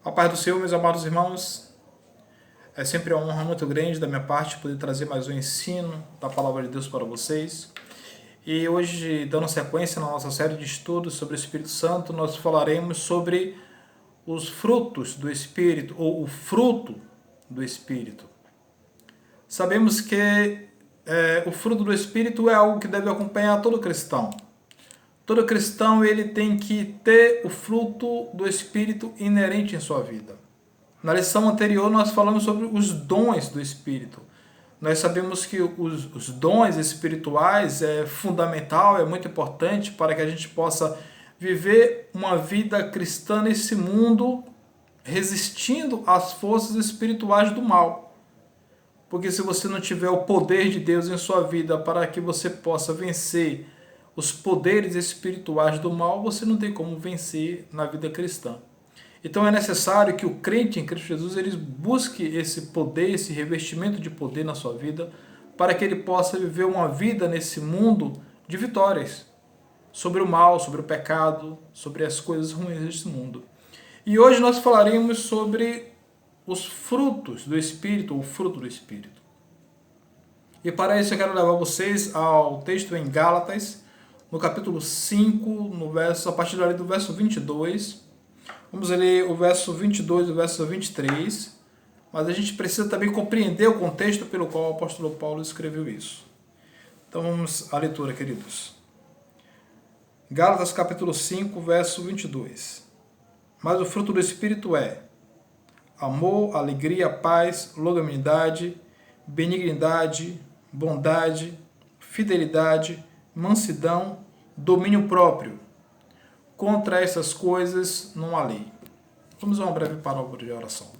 A paz do Senhor, meus amados irmãos, é sempre uma honra muito grande da minha parte poder trazer mais um ensino da Palavra de Deus para vocês. E hoje, dando sequência na nossa série de estudos sobre o Espírito Santo, nós falaremos sobre os frutos do Espírito, ou o fruto do Espírito. Sabemos que o fruto do Espírito é algo que deve acompanhar todo cristão. Todo cristão ele tem que ter o fruto do Espírito inerente em sua vida. Na lição anterior nós falamos sobre os dons do Espírito. Nós sabemos que os dons espirituais é fundamental, é muito importante para que a gente possa viver uma vida cristã nesse mundo, resistindo às forças espirituais do mal. Porque se você não tiver o poder de Deus em sua vida para que você possa vencer os poderes espirituais do mal, você não tem como vencer na vida cristã. Então é necessário que o crente em Cristo Jesus ele busque esse poder, esse revestimento de poder na sua vida, para que ele possa viver uma vida nesse mundo de vitórias sobre o mal, sobre o pecado, sobre as coisas ruins deste mundo. E hoje nós falaremos sobre os frutos do Espírito, ou o fruto do Espírito. E para isso eu quero levar vocês ao texto em Gálatas, no capítulo 5, a partir do verso 22. Vamos ler o verso 22 e o verso 23, mas a gente precisa também compreender o contexto pelo qual o apóstolo Paulo escreveu isso. Então vamos à leitura, queridos. Gálatas capítulo 5, verso 22. Mas o fruto do Espírito é amor, alegria, paz, longanimidade, benignidade, bondade, fidelidade, mansidão, domínio próprio. Contra essas coisas não há lei. Vamos a uma breve parábola de oração.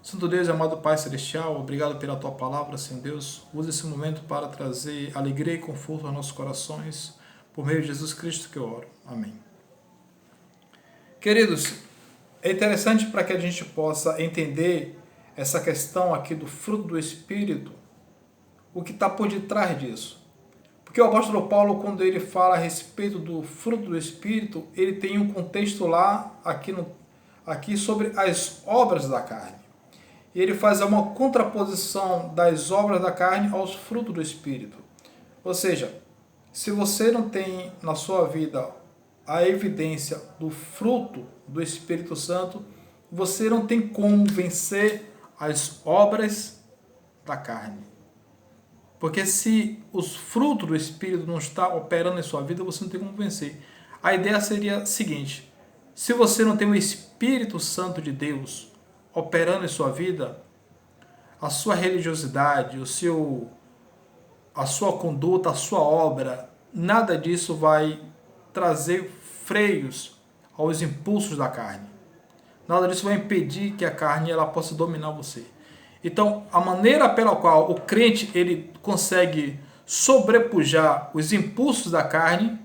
Santo Deus e amado Pai Celestial, obrigado pela Tua palavra, Senhor Deus. Use esse momento para trazer alegria e conforto aos nossos corações, por meio de Jesus Cristo que eu oro. Amém. Queridos, é interessante para que a gente possa entender essa questão aqui do fruto do Espírito, o que está por detrás disso. Porque o apóstolo Paulo, quando ele fala a respeito do fruto do Espírito, ele tem um contexto lá, aqui sobre as obras da carne. E ele faz uma contraposição das obras da carne aos frutos do Espírito. Ou seja, se você não tem na sua vida a evidência do fruto do Espírito Santo, você não tem como vencer as obras da carne. Porque se os frutos do Espírito não estão operando em sua vida, você não tem como vencer. A ideia seria a seguinte: se você não tem o Espírito Santo de Deus operando em sua vida, a sua religiosidade, a sua conduta, a sua obra, nada disso vai trazer freios aos impulsos da carne. Nada disso vai impedir que a carne ela possa dominar você. Então, a maneira pela qual o crente ele consegue sobrepujar os impulsos da carne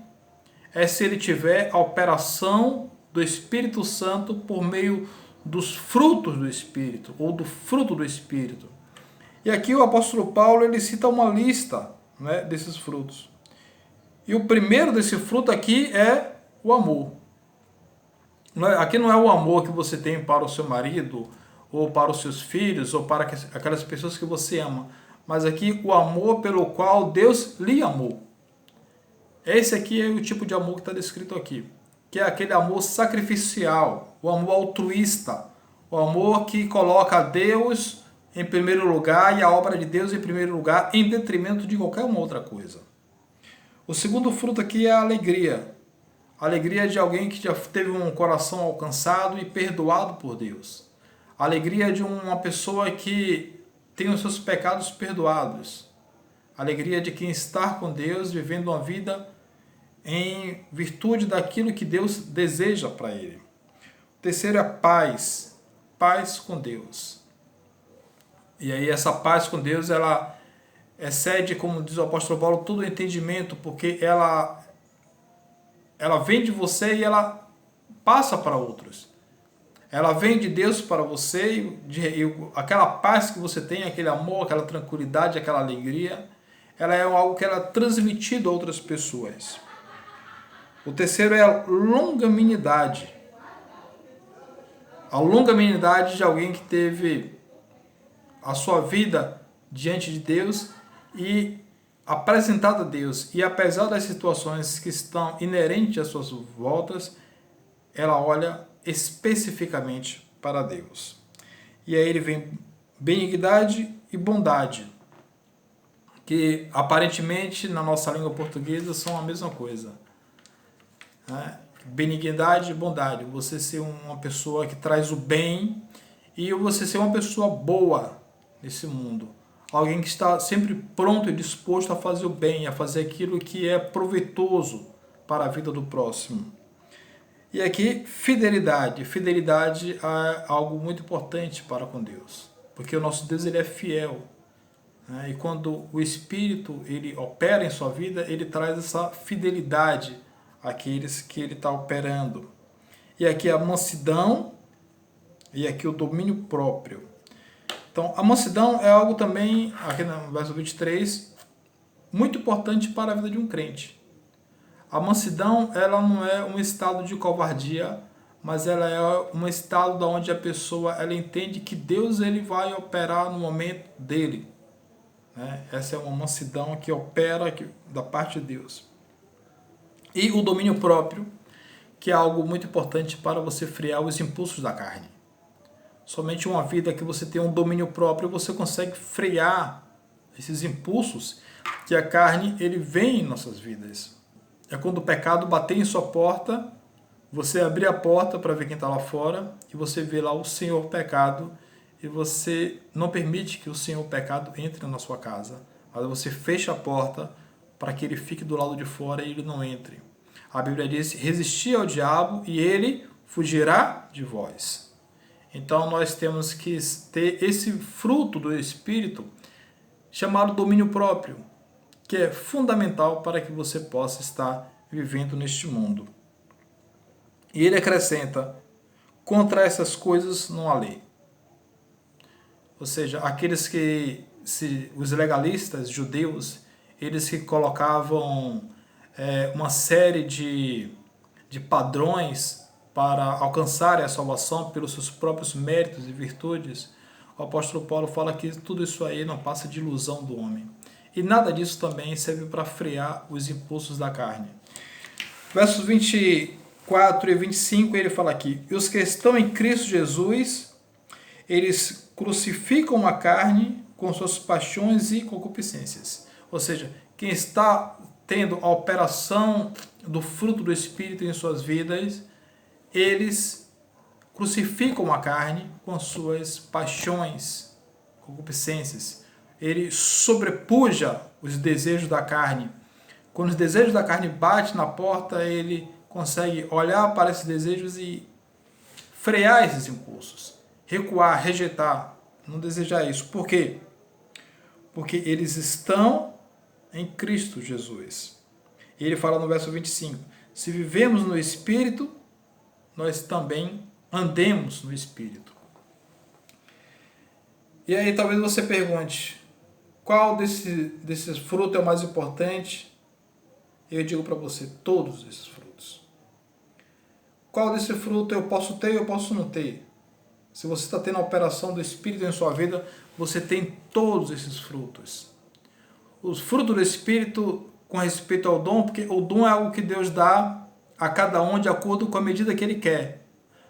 é se ele tiver a operação do Espírito Santo por meio dos frutos do Espírito, ou do fruto do Espírito. E aqui o apóstolo Paulo ele cita uma lista, né, desses frutos. E o primeiro desse fruto aqui é o amor. Aqui não é o amor que você tem para o seu marido, ou para os seus filhos, ou para aquelas pessoas que você ama, mas aqui o amor pelo qual Deus lhe amou. Esse aqui é o tipo de amor que está descrito aqui, que é aquele amor sacrificial, o amor altruísta, o amor que coloca Deus em primeiro lugar e a obra de Deus em primeiro lugar, em detrimento de qualquer uma outra coisa. O segundo fruto aqui é a alegria. A alegria de alguém que já teve um coração alcançado e perdoado por Deus. A alegria de uma pessoa que tem os seus pecados perdoados. A alegria de quem está com Deus, vivendo uma vida em virtude daquilo que Deus deseja para ele. O terceiro é a paz. Paz com Deus. E aí essa paz com Deus, ela excede, como diz o apóstolo Paulo, todo o entendimento, porque ela vem de você e ela passa para outros. Ela vem de Deus para você e aquela paz que você tem, aquele amor, aquela tranquilidade, aquela alegria, ela é algo que ela é transmitido a outras pessoas. O terceiro é a longanimidade. A longanimidade de alguém que teve a sua vida diante de Deus e apresentado a Deus. E apesar das situações que estão inerentes às suas voltas, ela olha especificamente para Deus. E aí ele vem benignidade e bondade, que aparentemente na nossa língua portuguesa são a mesma coisa, né? Benignidade e bondade, você ser uma pessoa que traz o bem e você ser uma pessoa boa nesse mundo. Alguém que está sempre pronto e disposto a fazer o bem, a fazer aquilo que é proveitoso para a vida do próximo. E aqui, fidelidade. Fidelidade é algo muito importante para com Deus, porque o nosso Deus ele é fiel, né? E quando o Espírito ele opera em sua vida, ele traz essa fidelidade àqueles que ele está operando. E aqui a mansidão e aqui o domínio próprio. Então, a mansidão é algo também, aqui no verso 23, muito importante para a vida de um crente. A mansidão, ela não é um estado de covardia, mas ela é um estado onde a pessoa ela entende que Deus ele vai operar no momento dele, né? Essa é uma mansidão que opera da parte de Deus. E o domínio próprio, que é algo muito importante para você frear os impulsos da carne. Somente uma vida que você tem um domínio próprio, você consegue frear esses impulsos que a carne ele vem em nossas vidas. É quando o pecado bater em sua porta, você abrir a porta para ver quem está lá fora e você vê lá o Senhor pecado e você não permite que o Senhor pecado entre na sua casa, mas você fecha a porta para que ele fique do lado de fora e ele não entre. A Bíblia diz, resisti ao diabo e ele fugirá de vós. Então nós temos que ter esse fruto do Espírito chamado domínio próprio, que é fundamental para que você possa estar vivendo neste mundo. E ele acrescenta, contra essas coisas não há lei. Ou seja, aqueles que, os legalistas judeus, eles que colocavam uma série de padrões para alcançarem a salvação pelos seus próprios méritos e virtudes, o apóstolo Paulo fala que tudo isso aí não passa de ilusão do homem. E nada disso também serve para frear os impulsos da carne. Versos 24 e 25 ele fala aqui, e os que estão em Cristo Jesus, eles crucificam a carne com suas paixões e concupiscências. Ou seja, quem está tendo a operação do fruto do Espírito em suas vidas, eles crucificam a carne com suas paixões, concupiscências. Ele sobrepuja os desejos da carne. Quando os desejos da carne batem na porta, ele consegue olhar para esses desejos e frear esses impulsos, recuar, rejeitar, não desejar isso. Por quê? Porque eles estão em Cristo Jesus. E ele fala no verso 25, se vivemos no Espírito, nós também andemos no Espírito. E aí talvez você pergunte, qual desses frutos é o mais importante? Eu digo para você, todos esses frutos. Qual desse fruto eu posso ter e eu posso não ter? Se você está tendo a operação do Espírito em sua vida, você tem todos esses frutos. Os frutos do Espírito com respeito ao dom, porque o dom é algo que Deus dá a cada um de acordo com a medida que Ele quer.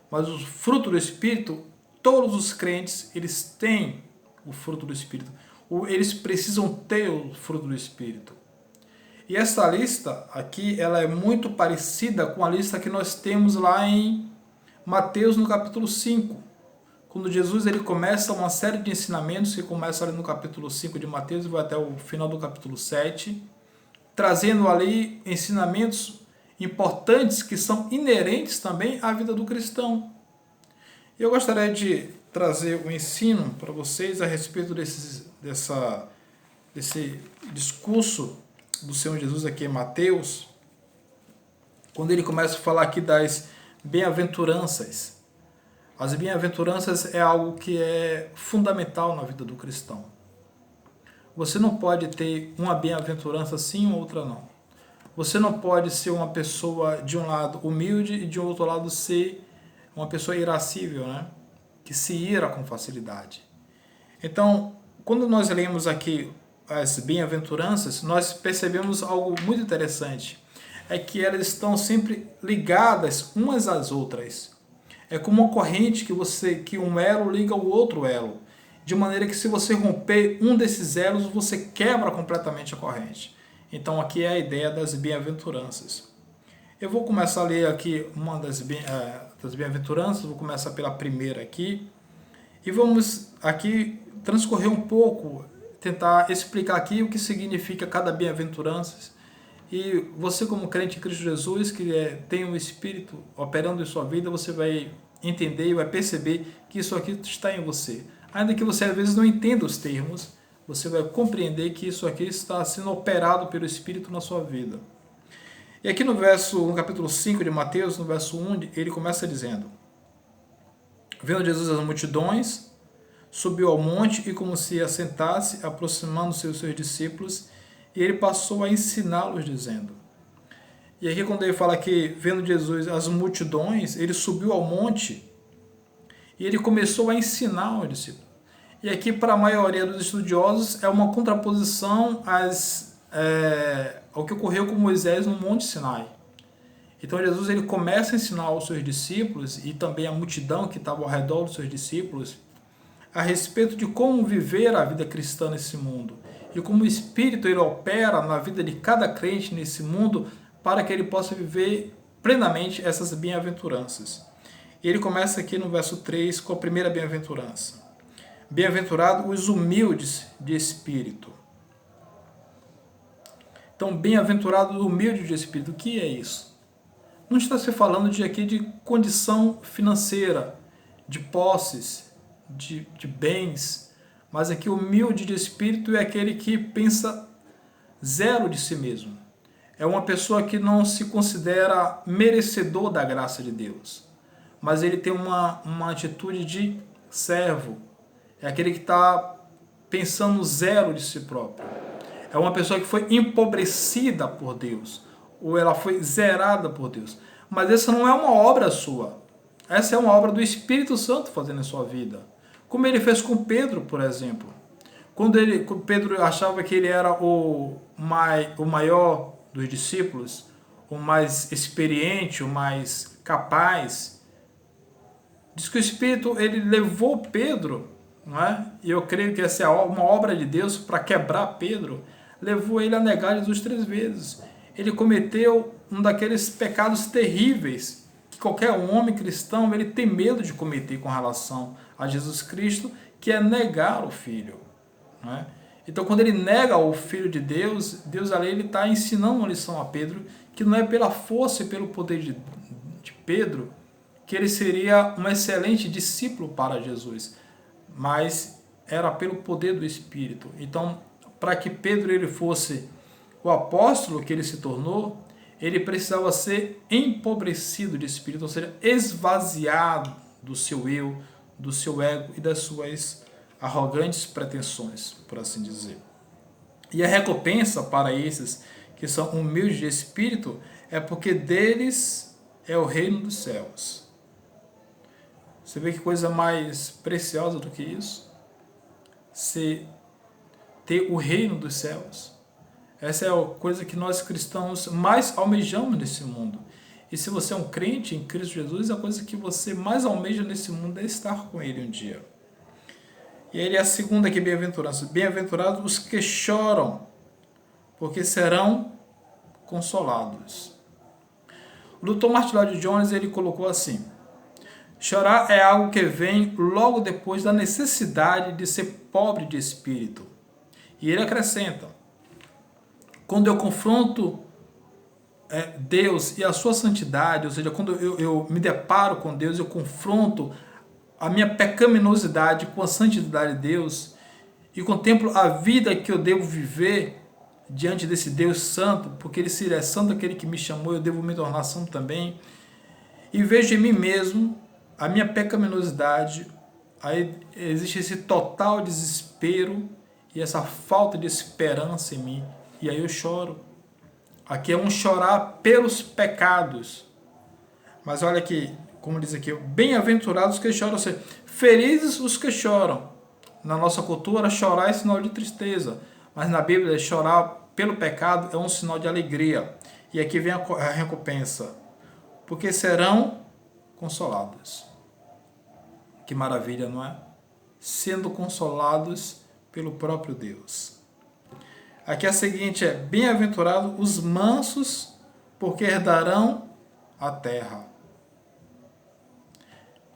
Mas o fruto do Espírito, todos os crentes, eles têm o fruto do Espírito. Eles precisam ter o fruto do Espírito. E essa lista aqui, ela é muito parecida com a lista que nós temos lá em Mateus no capítulo 5. Quando Jesus ele começa uma série de ensinamentos, que começa ali no capítulo 5 de Mateus e vai até o final do capítulo 7, trazendo ali ensinamentos importantes que são inerentes também à vida do cristão. Eu gostaria de trazer um ensino para vocês a respeito desse discurso do Senhor Jesus aqui em Mateus, quando ele começa a falar aqui das bem-aventuranças. As bem-aventuranças é algo que é fundamental na vida do cristão. Você não pode ter uma bem-aventurança sim ou outra não. Você não pode ser uma pessoa de um lado humilde e de outro lado ser uma pessoa irascível, né? Que se ira com facilidade. Então, quando nós lemos aqui as bem-aventuranças, nós percebemos algo muito interessante. É que elas estão sempre ligadas umas às outras. É como uma corrente que um elo liga o outro elo. De maneira que se você romper um desses elos, você quebra completamente a corrente. Então aqui é a ideia das bem-aventuranças. Eu vou começar a ler aqui uma das bem-aventuranças, vou começar pela primeira aqui. E vamos aqui transcorrer um pouco, tentar explicar aqui o que significa cada bem-aventurança. E você, como crente em Cristo Jesus, que tem o Espírito operando em sua vida, você vai entender e vai perceber que isso aqui está em você. Ainda que você às vezes não entenda os termos, você vai compreender que isso aqui está sendo operado pelo Espírito na sua vida. E aqui no capítulo 5 de Mateus, no verso 1, ele começa dizendo: vendo Jesus as multidões, subiu ao monte e, como se assentasse, aproximando-se dos seus discípulos, e ele passou a ensiná-los, dizendo. E aqui quando ele fala que, vendo Jesus as multidões, ele subiu ao monte e ele começou a ensinar os discípulos. E aqui, para a maioria dos estudiosos, é uma contraposição ao que ocorreu com Moisés no Monte Sinai. Então Jesus ele começa a ensinar aos seus discípulos e também a multidão que estava ao redor dos seus discípulos a respeito de como viver a vida cristã nesse mundo e como o Espírito ele opera na vida de cada crente nesse mundo para que ele possa viver plenamente essas bem-aventuranças. E ele começa aqui no verso 3 com a primeira bem-aventurança. Bem-aventurados os humildes de espírito. Então, bem-aventurado o humilde de espírito. O que é isso? Não está se falando aqui de condição financeira, de posses, de bens, mas aqui humilde de espírito é aquele que pensa zero de si mesmo. É uma pessoa que não se considera merecedor da graça de Deus, mas ele tem uma atitude de servo. É aquele que está pensando zero de si próprio. É uma pessoa que foi empobrecida por Deus, ou ela foi zerada por Deus. Mas essa não é uma obra sua. Essa é uma obra do Espírito Santo fazendo em sua vida. Como ele fez com Pedro, por exemplo. Quando Pedro achava que ele era o maior dos discípulos, o mais experiente, o mais capaz, diz que o Espírito ele levou Pedro, não é? E eu creio que essa é uma obra de Deus para quebrar Pedro, levou ele a negar Jesus 3 vezes. Ele cometeu um daqueles pecados terríveis que qualquer homem cristão ele tem medo de cometer com relação a Jesus Cristo, que é negar o Filho. Não é? Então, quando ele nega o Filho de Deus, Deus ali ele está ensinando uma lição a Pedro, que não é pela força e pelo poder de Pedro que ele seria um excelente discípulo para Jesus, mas era pelo poder do Espírito. Então, para que Pedro ele fosse o apóstolo que ele se tornou, ele precisava ser empobrecido de espírito, ou seja, esvaziado do seu eu, do seu ego e das suas arrogantes pretensões, por assim dizer. E a recompensa para esses que são humildes de espírito é porque deles é o reino dos céus. Você vê que coisa mais preciosa do que isso? Ter o reino dos céus. Essa é a coisa que nós cristãos mais almejamos nesse mundo. E se você é um crente em Cristo Jesus, a coisa que você mais almeja nesse mundo é estar com Ele um dia. E ele é a segunda aqui, bem-aventurança. Bem-aventurados os que choram, porque serão consolados. O Dr. Martin Lloyd Jones ele colocou assim: chorar é algo que vem logo depois da necessidade de ser pobre de espírito. E ele acrescenta: quando eu confronto Deus e a sua santidade, ou seja, quando eu me deparo com Deus, eu confronto a minha pecaminosidade com a santidade de Deus e contemplo a vida que eu devo viver diante desse Deus santo, porque ele se é santo aquele que me chamou, eu devo me tornar santo também, e vejo em mim mesmo a minha pecaminosidade, aí existe esse total desespero e essa falta de esperança em mim, e aí eu choro. Aqui é um chorar pelos pecados. Mas olha aqui, como diz aqui, bem-aventurados que choram, ou seja, felizes os que choram. Na nossa cultura, chorar é sinal de tristeza, mas na Bíblia, chorar pelo pecado é um sinal de alegria. E aqui vem a recompensa, porque serão consolados. Que maravilha, não é? Sendo consolados pelo próprio Deus. Aqui a seguinte é, bem-aventurados os mansos, porque herdarão a terra.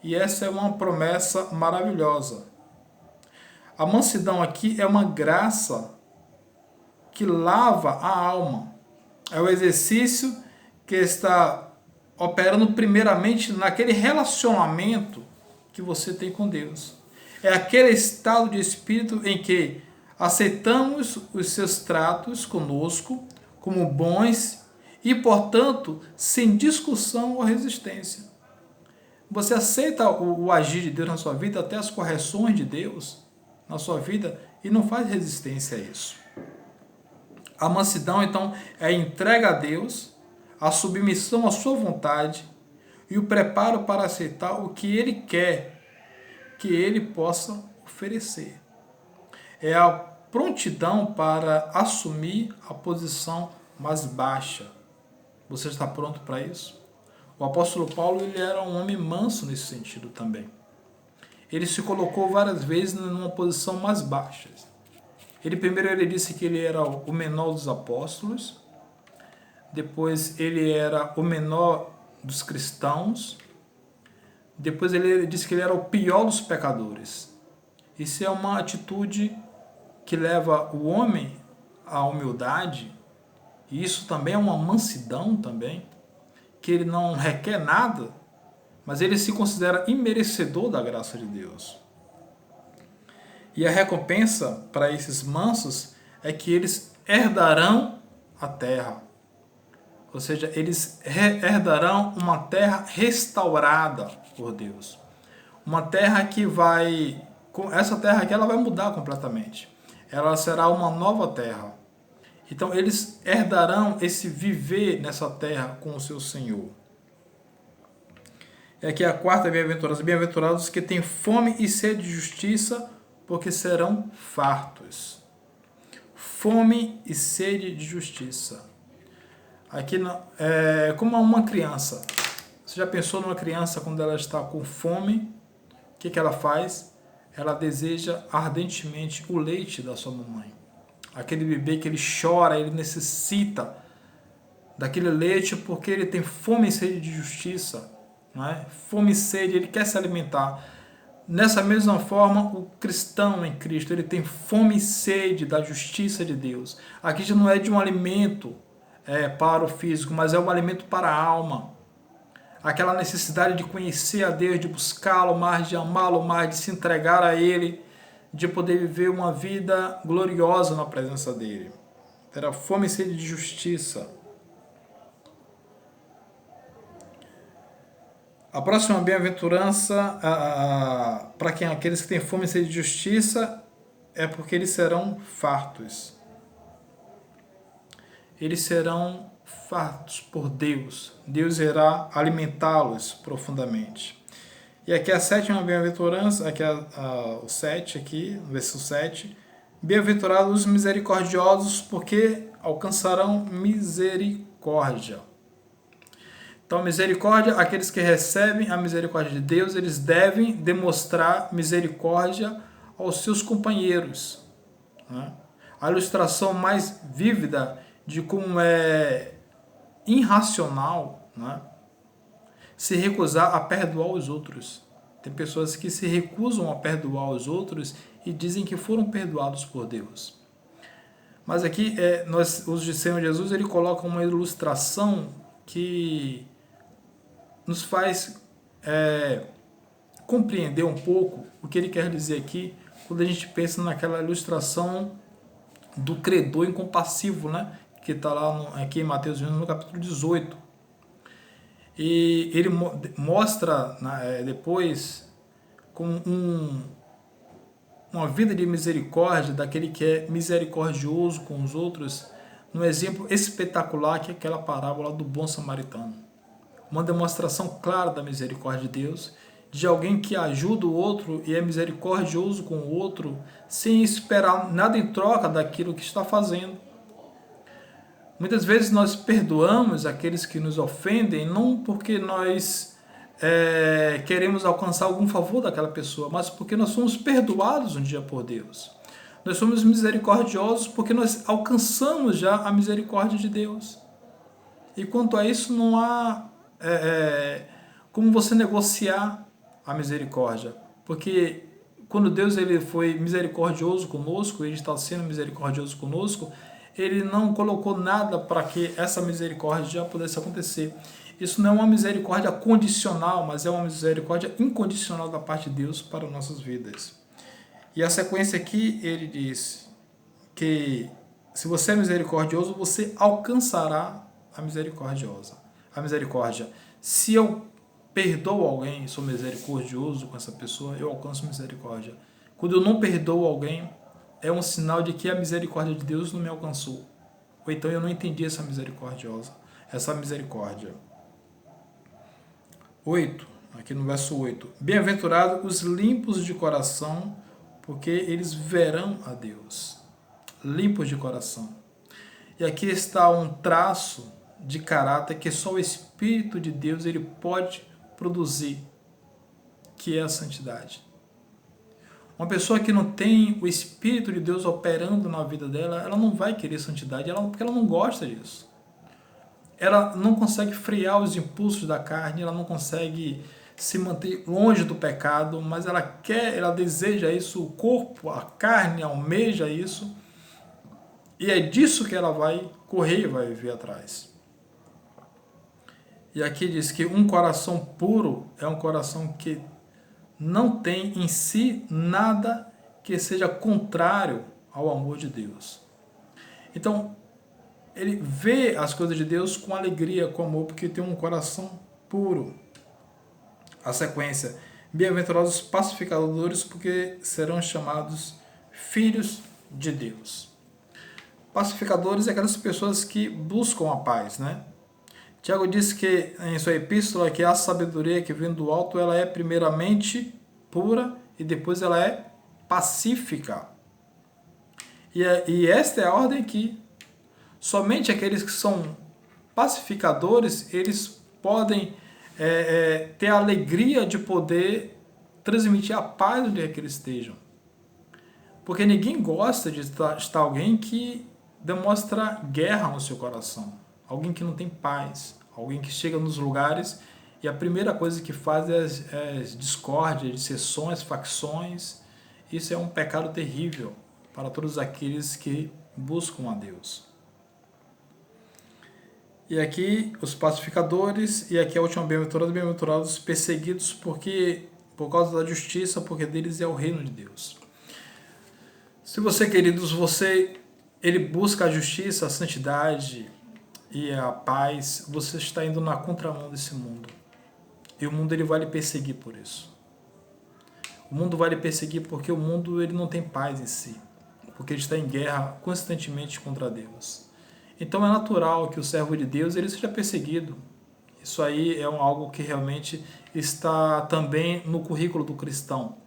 E essa é uma promessa maravilhosa. A mansidão aqui é uma graça que lava a alma. É o exercício que está operando primeiramente naquele relacionamento que você tem com Deus. É aquele estado de espírito em que aceitamos os seus tratos conosco como bons e, portanto, sem discussão ou resistência. Você aceita o agir de Deus na sua vida, até as correções de Deus na sua vida, e não faz resistência a isso. A mansidão, então, é a entrega a Deus, a submissão à sua vontade e o preparo para aceitar o que Ele quer que Ele possa oferecer. É a prontidão para assumir a posição mais baixa. Você está pronto para isso? O apóstolo Paulo, ele era um homem manso nesse sentido também. Ele se colocou várias vezes numa posição mais baixa. Primeiro disse que ele era o menor dos apóstolos, depois ele era o menor dos cristãos, depois ele disse que ele era o pior dos pecadores. Isso é uma atitude que leva o homem à humildade, e isso também é uma mansidão também, que ele não requer nada, mas ele se considera imerecedor da graça de Deus. E a recompensa para esses mansos é que eles herdarão a terra. Ou seja, eles herdarão uma terra restaurada por Deus. Uma terra que vai... Essa terra aqui ela vai mudar completamente. Ela será uma nova terra. Então eles herdarão esse viver nessa terra com o seu Senhor. E aqui a quarta bem-aventurança. Bem-aventurados que têm fome e sede de justiça, porque serão fartos. Fome e sede de justiça. Aqui é como uma criança. Você já pensou numa criança quando ela está com fome? O que ela faz? Ela deseja ardentemente o leite da sua mamãe. Aquele bebê que ele chora, ele necessita daquele leite porque ele tem fome e sede de justiça. Não é? Fome e sede, ele quer se alimentar. Nessa mesma forma, o cristão em Cristo, ele tem fome e sede da justiça de Deus. Aqui já não é de um alimento para o físico, mas é um alimento para a alma. Aquela necessidade de conhecer a Deus, de buscá-lo mais, de amá-lo mais, de se entregar a Ele, de poder viver uma vida gloriosa na presença dEle. Terá fome e sede de justiça. A próxima bem-aventurança para aqueles que têm fome e sede de justiça é porque eles serão fartos. Eles serão fartos por Deus. Deus irá alimentá-los profundamente. E aqui a sétima bem-aventurança, aqui o 7, aqui, no versículo 7. Bem-aventurados os misericordiosos, porque alcançarão misericórdia. Então, misericórdia, aqueles que recebem a misericórdia de Deus, eles devem demonstrar misericórdia aos seus companheiros. Né? A ilustração mais vívida de como é irracional, né, se recusar a perdoar os outros. Tem pessoas que se recusam a perdoar os outros e dizem que foram perdoados por Deus. Mas aqui, os de Senhor Jesus, ele coloca uma ilustração que nos faz compreender um pouco o que ele quer dizer aqui, quando a gente pensa naquela ilustração do credor incompassivo, né? Que está lá aqui em Mateus no capítulo 18. E ele mostra depois como uma vida de misericórdia daquele que é misericordioso com os outros, num exemplo espetacular que é aquela parábola do bom samaritano. uma demonstração clara da misericórdia de Deus, de alguém que ajuda o outro e é misericordioso com o outro, sem esperar nada em troca daquilo que está fazendo. Muitas vezes nós perdoamos aqueles que nos ofendem, não porque nós queremos alcançar algum favor daquela pessoa, mas porque nós somos perdoados um dia por Deus. Nós somos misericordiosos porque nós alcançamos já a misericórdia de Deus. E quanto a isso, não há como você negociar a misericórdia. Porque quando Deus ele foi misericordioso conosco, Ele está sendo misericordioso conosco, Ele não colocou nada para que essa misericórdia já pudesse acontecer. Isso não é uma misericórdia condicional, mas é uma misericórdia incondicional da parte de Deus para nossas vidas. E a sequência aqui, ele diz que se você é misericordioso, você alcançará a misericórdia. Se eu perdoo alguém, sou misericordioso com essa pessoa, eu alcanço misericórdia. Quando eu não perdoo alguém, é um sinal de que a misericórdia de Deus não me alcançou. Ou então eu não entendi essa misericórdia. 8, aqui no verso 8. Bem-aventurados os limpos de coração, porque eles verão a Deus. Limpos de coração. E aqui está um traço de caráter que só o Espírito de Deus ele pode produzir, que é a santidade. Uma pessoa que não tem o Espírito de Deus operando na vida dela, ela não vai querer santidade, porque ela não gosta disso. Ela não consegue frear os impulsos da carne, ela não consegue se manter longe do pecado, mas ela deseja isso, o corpo, a carne almeja isso, e é disso que ela vai correr e vai viver atrás. E aqui diz que um coração puro é um coração que não tem em si nada que seja contrário ao amor de Deus. Então, ele vê as coisas de Deus com alegria, com amor, porque tem um coração puro. A sequência, bem-aventurados os pacificadores, porque serão chamados filhos de Deus. Pacificadores é aquelas pessoas que buscam a paz, né? Tiago diz que em sua epístola que a sabedoria que vem do alto, ela é primeiramente pura e depois ela é pacífica. E esta é a ordem que somente aqueles que são pacificadores, eles podem ter a alegria de poder transmitir a paz onde é que eles estejam. Porque ninguém gosta de estar alguém que demonstra guerra no seu coração. Alguém que não tem paz, alguém que chega nos lugares e a primeira coisa que faz é discórdia, dissensões, facções. Isso é um pecado terrível para todos aqueles que buscam a Deus. E aqui os pacificadores, e aqui a última bem-aventurados perseguidos por causa da justiça, porque deles é o reino de Deus. Se você, queridos, ele busca a justiça, a santidade e a paz, você está indo na contramão desse mundo. E o mundo ele vai lhe perseguir por isso. O mundo vai lhe perseguir porque o mundo ele não tem paz em si. Porque ele está em guerra constantemente contra Deus. Então é natural que o servo de Deus ele seja perseguido. Isso aí é algo que realmente está também no currículo do cristão.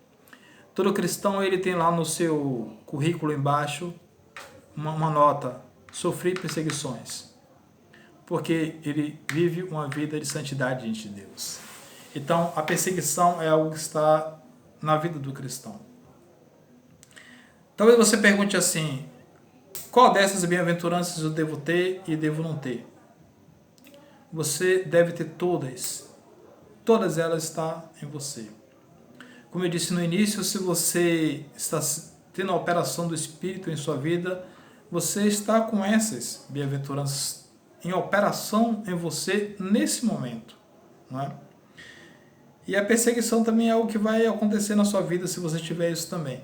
Todo cristão ele tem lá no seu currículo embaixo uma nota: sofrer perseguições. Porque ele vive uma vida de santidade diante de Deus. Então, a perseguição é algo que está na vida do cristão. Talvez você pergunte assim: qual dessas bem-aventuranças eu devo ter e devo não ter? Você deve ter todas. Todas elas estão em você. Como eu disse no início, se você está tendo a operação do Espírito em sua vida, você está com essas bem-aventuranças em operação em você nesse momento, não é? E a perseguição também é algo que vai acontecer na sua vida se você tiver isso também.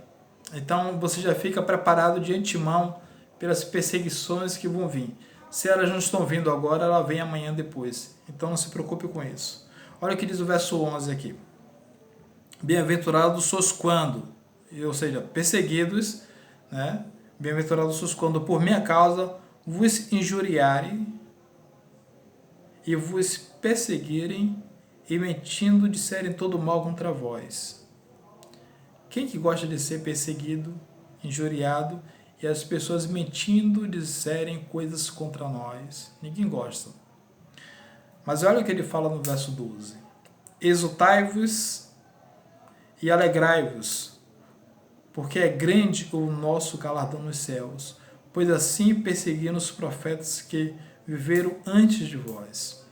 Então você já fica preparado de antemão pelas perseguições que vão vir. Se elas não estão vindo agora, ela vem amanhã depois. Então não se preocupe com isso. Olha o que diz o verso 11 aqui. Bem-aventurados sois quando, ou seja, perseguidos, né? Bem-aventurados sois quando por minha causa vos injuriarem e vos perseguirem e mentindo disserem todo mal contra vós. Quem que gosta de ser perseguido, injuriado e as pessoas mentindo disserem coisas contra nós? Ninguém gosta. Mas olha o que ele fala no verso 12. Exultai-vos e alegrai-vos, porque é grande o nosso galardão nos céus, pois assim perseguiram os profetas que viveram antes de vós.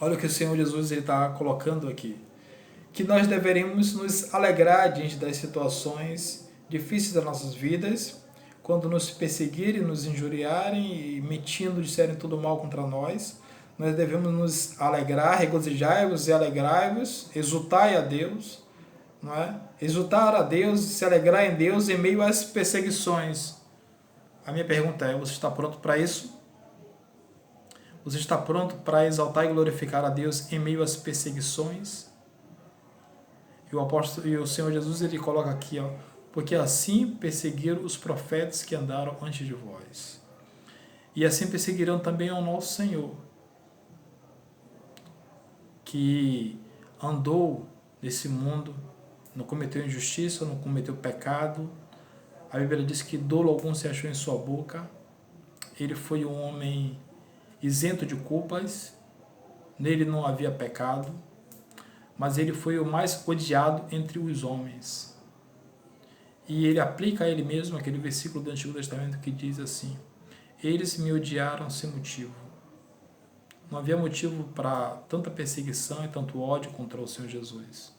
Olha o que o Senhor Jesus está colocando aqui. Que nós deveríamos nos alegrar diante das situações difíceis das nossas vidas, quando nos perseguirem, nos injuriarem e mentindo disserem tudo mal contra nós. Nós devemos nos alegrar, regozijai-vos e alegrai-vos, exultai a Deus, não é? Exultar a Deus, se alegrar em Deus em meio às perseguições. A minha pergunta é, você está pronto para isso? Você está pronto para exaltar e glorificar a Deus em meio às perseguições? E o Senhor Jesus, ele coloca aqui, ó, porque assim perseguiram os profetas que andaram antes de vós. E assim perseguirão também ao nosso Senhor, que andou nesse mundo, não cometeu injustiça, não cometeu pecado. A Bíblia diz que dolo algum se achou em sua boca. Ele foi um homem isento de culpas, nele não havia pecado, mas ele foi o mais odiado entre os homens. E ele aplica a ele mesmo aquele versículo do Antigo Testamento que diz assim: eles me odiaram sem motivo. Não havia motivo para tanta perseguição e tanto ódio contra o Senhor Jesus.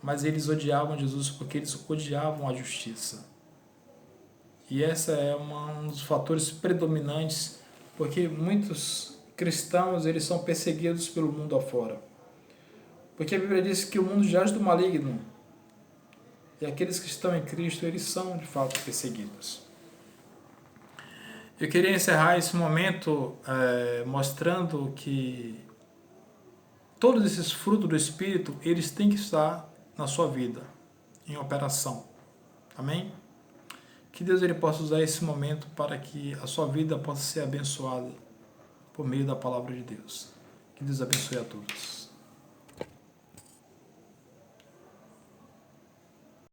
Mas eles odiavam Jesus porque eles odiavam a justiça. E essa é um dos fatores predominantes, porque muitos cristãos eles são perseguidos pelo mundo afora. Porque a Bíblia diz que o mundo jaz do maligno. E aqueles que estão em Cristo, eles são de fato perseguidos. Eu queria encerrar esse momento mostrando que todos esses frutos do Espírito, eles têm que estar na sua vida, em operação. Amém? Que Deus ele possa usar esse momento para que a sua vida possa ser abençoada por meio da palavra de Deus. Que Deus abençoe a todos.